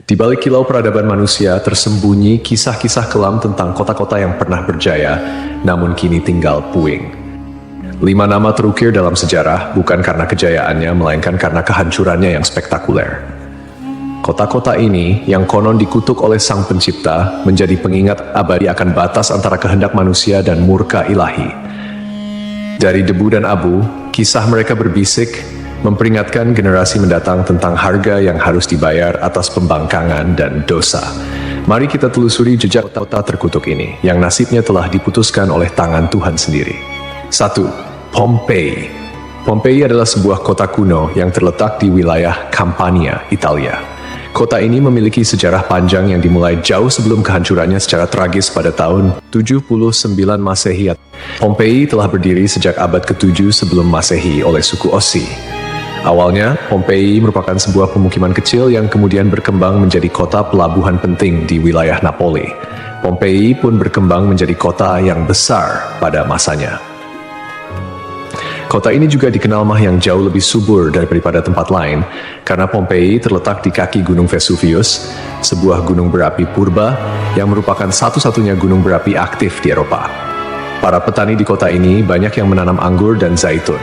Di balik kilau peradaban manusia tersembunyi kisah-kisah kelam tentang kota-kota yang pernah berjaya, namun kini tinggal puing. 5 nama terukir dalam sejarah bukan karena kejayaannya, melainkan karena kehancurannya yang spektakuler. Kota-kota ini, yang konon dikutuk oleh Sang Pencipta, menjadi pengingat abadi akan batas antara kehendak manusia dan murka ilahi. Dari debu dan abu, kisah mereka berbisik, memperingatkan generasi mendatang tentang harga yang harus dibayar atas pembangkangan dan dosa. Mari kita telusuri jejak kota terkutuk ini, yang nasibnya telah diputuskan oleh tangan Tuhan sendiri. 1. Pompei. Pompei adalah sebuah kota kuno yang terletak di wilayah Campania, Italia. Kota ini memiliki sejarah panjang yang dimulai jauh sebelum kehancurannya secara tragis pada tahun 79 Masehi. Pompei telah berdiri sejak abad ke-7 sebelum Masehi oleh suku Ossi. Awalnya, Pompei merupakan sebuah pemukiman kecil yang kemudian berkembang menjadi kota pelabuhan penting di wilayah Napoli. Pompei pun berkembang menjadi kota yang besar pada masanya. Kota ini juga dikenal yang jauh lebih subur daripada tempat lain, karena Pompei terletak di kaki Gunung Vesuvius, sebuah gunung berapi purba yang merupakan satu-satunya gunung berapi aktif di Eropa. Para petani di kota ini banyak yang menanam anggur dan zaitun.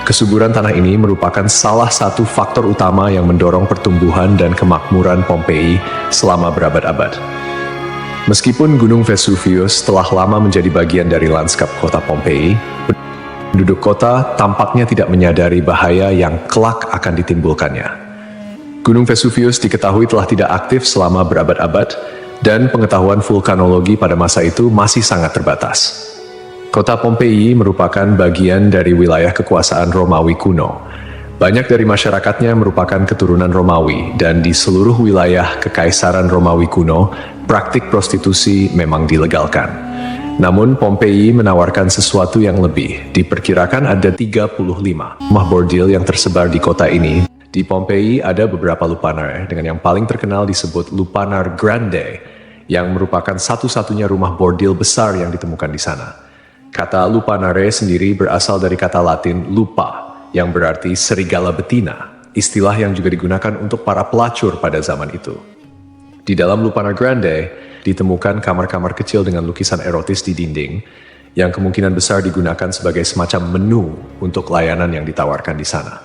Kesuburan tanah ini merupakan salah satu faktor utama yang mendorong pertumbuhan dan kemakmuran Pompei selama berabad-abad. Meskipun Gunung Vesuvius telah lama menjadi bagian dari lanskap kota Pompei, penduduk kota tampaknya tidak menyadari bahaya yang kelak akan ditimbulkannya. Gunung Vesuvius diketahui telah tidak aktif selama berabad-abad, dan pengetahuan vulkanologi pada masa itu masih sangat terbatas. Kota Pompei merupakan bagian dari wilayah kekuasaan Romawi kuno. Banyak dari masyarakatnya merupakan keturunan Romawi, dan di seluruh wilayah Kekaisaran Romawi kuno, praktik prostitusi memang dilegalkan. Namun Pompei menawarkan sesuatu yang lebih. Diperkirakan ada 35 rumah bordil yang tersebar di kota ini. Di Pompei ada beberapa lupanar, dengan yang paling terkenal disebut Lupanar Grande, yang merupakan satu-satunya rumah bordil besar yang ditemukan di sana. Kata lupanare sendiri berasal dari kata Latin lupa, yang berarti serigala betina, istilah yang juga digunakan untuk para pelacur pada zaman itu. Di dalam Lupanar Grande, ditemukan kamar-kamar kecil dengan lukisan erotis di dinding, yang kemungkinan besar digunakan sebagai semacam menu untuk layanan yang ditawarkan di sana.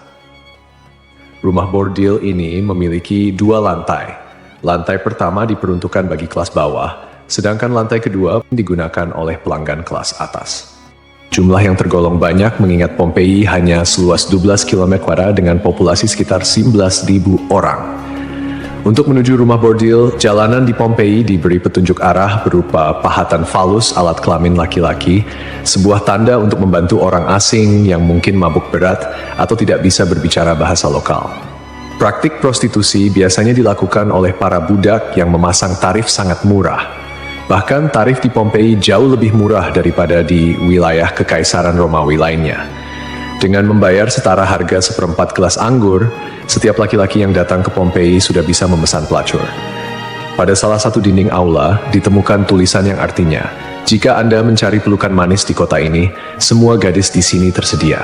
Rumah bordil ini memiliki 2 lantai. Lantai pertama diperuntukkan bagi kelas bawah, sedangkan lantai kedua digunakan oleh pelanggan kelas atas. Jumlah yang tergolong banyak mengingat Pompei hanya seluas 12 km² dengan populasi sekitar 11.000 orang. Untuk menuju rumah bordil, jalanan di Pompei diberi petunjuk arah berupa pahatan falus alat kelamin laki-laki, sebuah tanda untuk membantu orang asing yang mungkin mabuk berat atau tidak bisa berbicara bahasa lokal. Praktik prostitusi biasanya dilakukan oleh para budak yang memasang tarif sangat murah. Bahkan tarif di Pompei jauh lebih murah daripada di wilayah Kekaisaran Romawi lainnya. Dengan membayar setara harga seperempat gelas anggur, setiap laki-laki yang datang ke Pompei sudah bisa memesan pelacur. Pada salah satu dinding aula, ditemukan tulisan yang artinya, "Jika Anda mencari pelukan manis di kota ini, semua gadis di sini tersedia."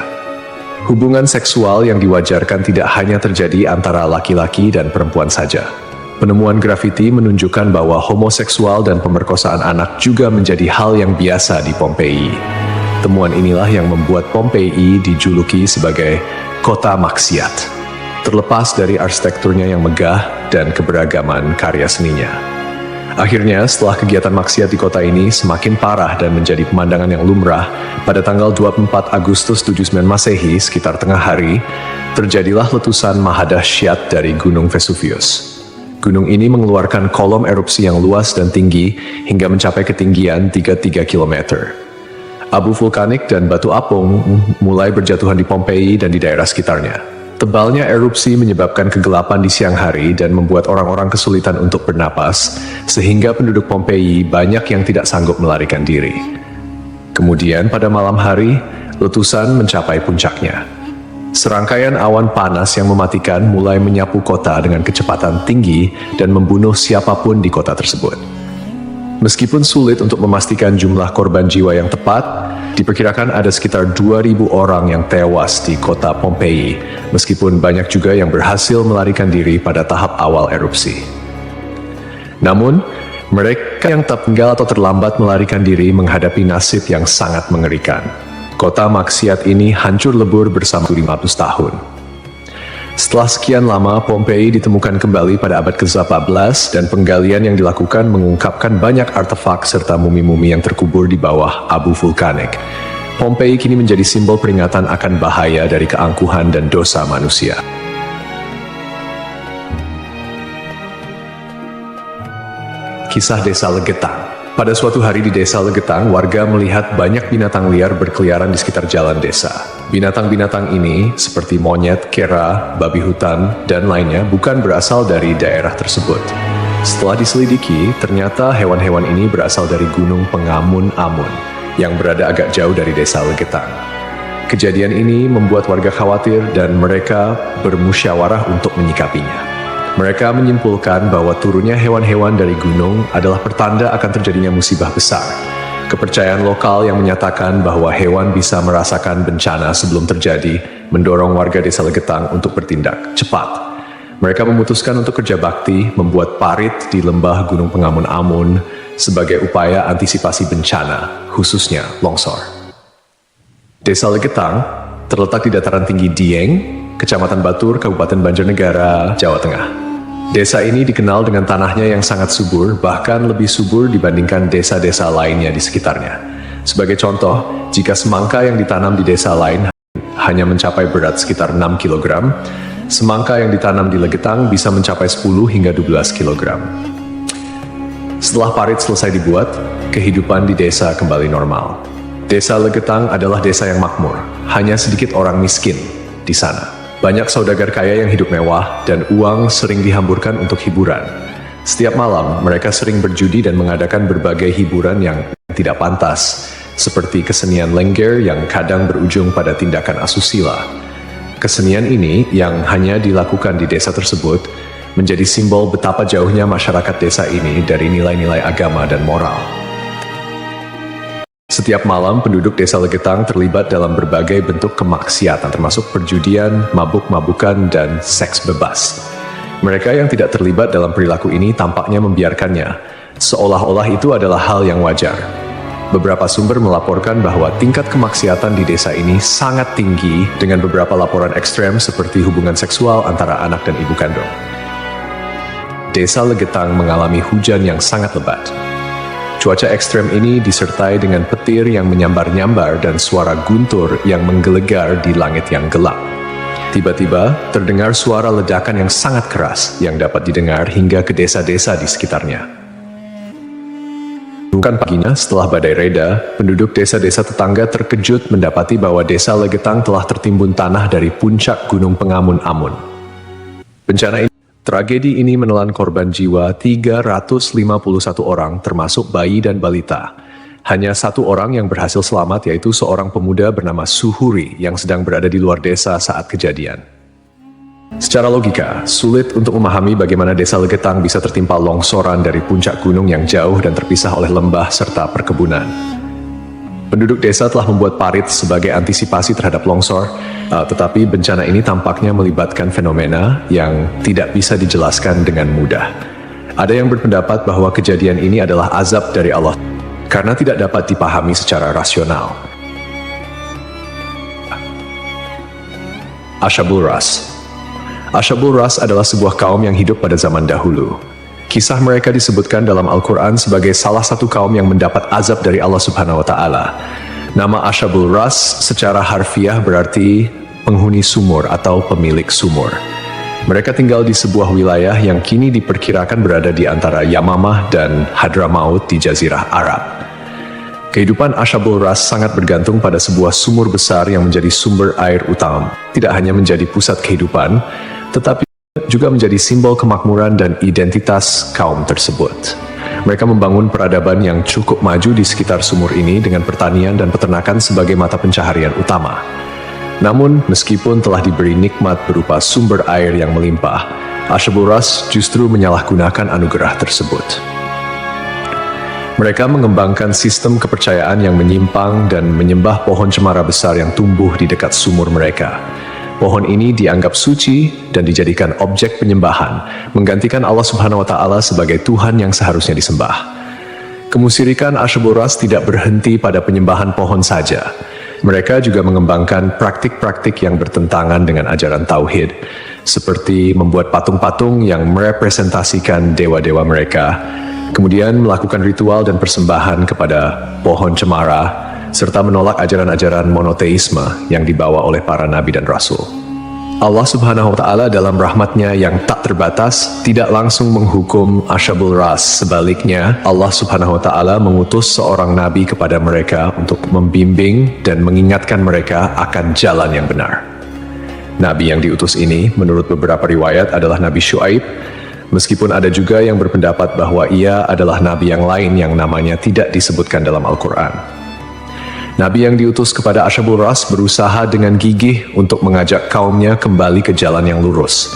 Hubungan seksual yang diwajarkan tidak hanya terjadi antara laki-laki dan perempuan saja. Penemuan grafiti menunjukkan bahwa homoseksual dan pemerkosaan anak juga menjadi hal yang biasa di Pompei. Temuan inilah yang membuat Pompei dijuluki sebagai kota maksiat, terlepas dari arsitekturnya yang megah dan keberagaman karya seninya. Akhirnya, setelah kegiatan maksiat di kota ini semakin parah dan menjadi pemandangan yang lumrah, pada tanggal 24 Agustus 79 Masehi, sekitar tengah hari, terjadilah letusan mahadahsyat dari Gunung Vesuvius. Gunung ini mengeluarkan kolom erupsi yang luas dan tinggi hingga mencapai ketinggian 33 km. Abu vulkanik dan batu apung mulai berjatuhan di Pompei dan di daerah sekitarnya. Tebalnya erupsi menyebabkan kegelapan di siang hari dan membuat orang-orang kesulitan untuk bernapas, sehingga penduduk Pompei banyak yang tidak sanggup melarikan diri. Kemudian pada malam hari, letusan mencapai puncaknya. Serangkaian awan panas yang mematikan mulai menyapu kota dengan kecepatan tinggi dan membunuh siapapun di kota tersebut. Meskipun sulit untuk memastikan jumlah korban jiwa yang tepat, diperkirakan ada sekitar 2.000 orang yang tewas di kota Pompei, meskipun banyak juga yang berhasil melarikan diri pada tahap awal erupsi. Namun, mereka yang tertinggal atau terlambat melarikan diri menghadapi nasib yang sangat mengerikan. Kota maksiat ini hancur lebur bersama 500 tahun. Setelah sekian lama, Pompei ditemukan kembali pada abad ke-18 dan penggalian yang dilakukan mengungkapkan banyak artefak serta mumi-mumi yang terkubur di bawah abu vulkanik. Pompei kini menjadi simbol peringatan akan bahaya dari keangkuhan dan dosa manusia. Kisah Desa Legetang. Pada suatu hari di Desa Legetang, warga melihat banyak binatang liar berkeliaran di sekitar jalan desa. Binatang-binatang ini, seperti monyet, kera, babi hutan, dan lainnya, bukan berasal dari daerah tersebut. Setelah diselidiki, ternyata hewan-hewan ini berasal dari Gunung Pengamun-Amun, yang berada agak jauh dari Desa Legetang. Kejadian ini membuat warga khawatir dan mereka bermusyawarah untuk menyikapinya. Mereka menyimpulkan bahwa turunnya hewan-hewan dari gunung adalah pertanda akan terjadinya musibah besar. Kepercayaan lokal yang menyatakan bahwa hewan bisa merasakan bencana sebelum terjadi mendorong warga Desa Legetang untuk bertindak cepat. Mereka memutuskan untuk kerja bakti membuat parit di lembah Gunung Pengamun-Amun sebagai upaya antisipasi bencana, khususnya longsor. Desa Legetang terletak di dataran tinggi Dieng, Kecamatan Batur, Kabupaten Banjarnegara, Jawa Tengah. Desa ini dikenal dengan tanahnya yang sangat subur, bahkan lebih subur dibandingkan desa-desa lainnya di sekitarnya. Sebagai contoh, jika semangka yang ditanam di desa lain hanya mencapai berat sekitar 6 kg, semangka yang ditanam di Legetang bisa mencapai 10 hingga 12 kg. Setelah parit selesai dibuat, kehidupan di desa kembali normal. Desa Legetang adalah desa yang makmur, hanya sedikit orang miskin di sana. Banyak saudagar kaya yang hidup mewah dan uang sering dihamburkan untuk hiburan. Setiap malam, mereka sering berjudi dan mengadakan berbagai hiburan yang tidak pantas, seperti kesenian lengger yang kadang berujung pada tindakan asusila. Kesenian ini yang hanya dilakukan di desa tersebut menjadi simbol betapa jauhnya masyarakat desa ini dari nilai-nilai agama dan moral. Setiap malam, penduduk Desa Legetang terlibat dalam berbagai bentuk kemaksiatan, termasuk perjudian, mabuk-mabukan, dan seks bebas. Mereka yang tidak terlibat dalam perilaku ini tampaknya membiarkannya, seolah-olah itu adalah hal yang wajar. Beberapa sumber melaporkan bahwa tingkat kemaksiatan di desa ini sangat tinggi, dengan beberapa laporan ekstrem seperti hubungan seksual antara anak dan ibu kandung. Desa Legetang mengalami hujan yang sangat lebat. Cuaca ekstrem ini disertai dengan petir yang menyambar-nyambar dan suara guntur yang menggelegar di langit yang gelap. Tiba-tiba, terdengar suara ledakan yang sangat keras yang dapat didengar hingga ke desa-desa di sekitarnya. Bukan paginya, setelah badai reda, penduduk desa-desa tetangga terkejut mendapati bahwa Desa Legetang telah tertimbun tanah dari puncak Gunung Pengamun-Amun. Tragedi ini menelan korban jiwa 351 orang, termasuk bayi dan balita. Hanya satu orang yang berhasil selamat, yaitu seorang pemuda bernama Suhuri yang sedang berada di luar desa saat kejadian. Secara logika, sulit untuk memahami bagaimana Desa Legetang bisa tertimpa longsoran dari puncak gunung yang jauh dan terpisah oleh lembah serta perkebunan. Penduduk desa telah membuat parit sebagai antisipasi terhadap longsor, tetapi bencana ini tampaknya melibatkan fenomena yang tidak bisa dijelaskan dengan mudah. Ada yang berpendapat bahwa kejadian ini adalah azab dari Allah, karena tidak dapat dipahami secara rasional. Ashabul Ras. Ashabul Ras adalah sebuah kaum yang hidup pada zaman dahulu. Kisah mereka disebutkan dalam Al-Quran sebagai salah satu kaum yang mendapat azab dari Allah Subhanahu wa Ta'ala. Nama Ashabul Ras secara harfiah berarti penghuni sumur atau pemilik sumur. Mereka tinggal di sebuah wilayah yang kini diperkirakan berada di antara Yamamah dan Hadramaut di Jazirah Arab. Kehidupan Ashabul Ras sangat bergantung pada sebuah sumur besar yang menjadi sumber air utama. Tidak hanya menjadi pusat kehidupan, tetapi juga menjadi simbol kemakmuran dan identitas kaum tersebut. Mereka membangun peradaban yang cukup maju di sekitar sumur ini dengan pertanian dan peternakan sebagai mata pencaharian utama. Namun, meskipun telah diberi nikmat berupa sumber air yang melimpah, Ashabul Ras justru menyalahgunakan anugerah tersebut. Mereka mengembangkan sistem kepercayaan yang menyimpang dan menyembah pohon cemara besar yang tumbuh di dekat sumur mereka. Pohon ini dianggap suci dan dijadikan objek penyembahan, menggantikan Allah Subhanahu wa Ta'ala sebagai Tuhan yang seharusnya disembah. Kemusyrikan Asyabul Ras tidak berhenti pada penyembahan pohon saja. Mereka juga mengembangkan praktik-praktik yang bertentangan dengan ajaran tauhid, seperti membuat patung-patung yang merepresentasikan dewa-dewa mereka, kemudian melakukan ritual dan persembahan kepada pohon cemara, serta menolak ajaran-ajaran monoteisme yang dibawa oleh para nabi dan rasul. Allah Subhanahu wa Ta'ala dalam rahmatnya yang tak terbatas tidak langsung menghukum Asyabul Ras. Sebaliknya, Allah Subhanahu wa Ta'ala mengutus seorang nabi kepada mereka untuk membimbing dan mengingatkan mereka akan jalan yang benar. Nabi yang diutus ini, menurut beberapa riwayat, adalah Nabi Syuaib, meskipun ada juga yang berpendapat bahwa ia adalah nabi yang lain yang namanya tidak disebutkan dalam Al-Quran. Nabi yang diutus kepada Asyabul Ras berusaha dengan gigih untuk mengajak kaumnya kembali ke jalan yang lurus.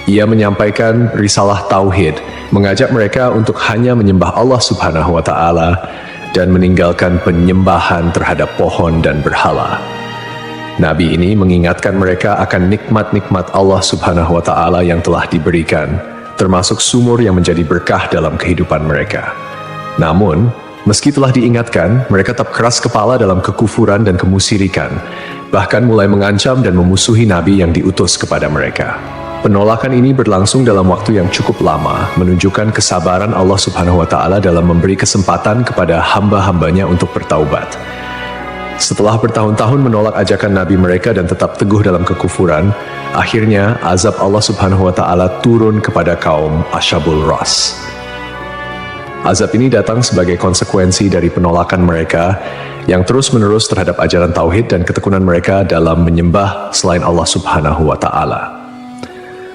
Ia menyampaikan risalah tauhid, mengajak mereka untuk hanya menyembah Allah Subhanahu wa Ta'ala dan meninggalkan penyembahan terhadap pohon dan berhala. Nabi ini mengingatkan mereka akan nikmat-nikmat Allah Subhanahu wa Ta'ala yang telah diberikan, termasuk sumur yang menjadi berkah dalam kehidupan mereka. Namun, meski telah diingatkan, mereka tetap keras kepala dalam kekufuran dan kemusyrikan, bahkan mulai mengancam dan memusuhi Nabi yang diutus kepada mereka. Penolakan ini berlangsung dalam waktu yang cukup lama, menunjukkan kesabaran Allah Subhanahu wa Ta'ala dalam memberi kesempatan kepada hamba-hambanya untuk bertaubat. Setelah bertahun-tahun menolak ajakan Nabi mereka dan tetap teguh dalam kekufuran, akhirnya azab Allah Subhanahu wa Ta'ala turun kepada kaum Asyabul Ras. Azab ini datang sebagai konsekuensi dari penolakan mereka yang terus-menerus terhadap ajaran tauhid dan ketekunan mereka dalam menyembah selain Allah Subhanahu wa Ta'ala.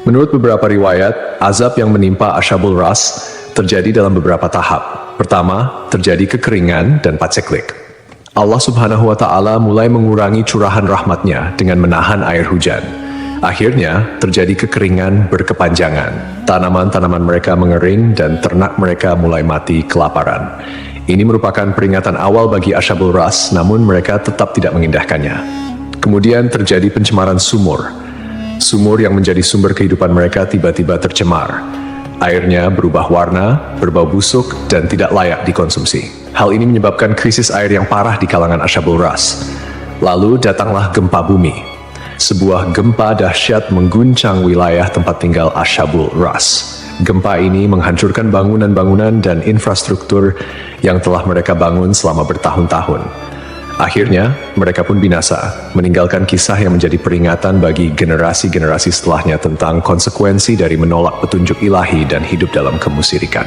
Menurut beberapa riwayat, azab yang menimpa Asyabul Ras terjadi dalam beberapa tahap. Pertama, terjadi kekeringan dan paceklik. Allah Subhanahu wa Ta'ala mulai mengurangi curahan rahmatnya dengan menahan air hujan. Akhirnya, terjadi kekeringan berkepanjangan. Tanaman-tanaman mereka mengering dan ternak mereka mulai mati kelaparan. Ini merupakan peringatan awal bagi Asyabul Ras, namun mereka tetap tidak mengindahkannya. Kemudian terjadi pencemaran sumur. Sumur yang menjadi sumber kehidupan mereka tiba-tiba tercemar. Airnya berubah warna, berbau busuk, dan tidak layak dikonsumsi. Hal ini menyebabkan krisis air yang parah di kalangan Asyabul Ras. Lalu datanglah gempa bumi. Sebuah gempa dahsyat mengguncang wilayah tempat tinggal Asyabul Ras. Gempa ini menghancurkan bangunan-bangunan dan infrastruktur yang telah mereka bangun selama bertahun-tahun. Akhirnya, mereka pun binasa, meninggalkan kisah yang menjadi peringatan bagi generasi-generasi setelahnya tentang konsekuensi dari menolak petunjuk ilahi dan hidup dalam kemusyrikan.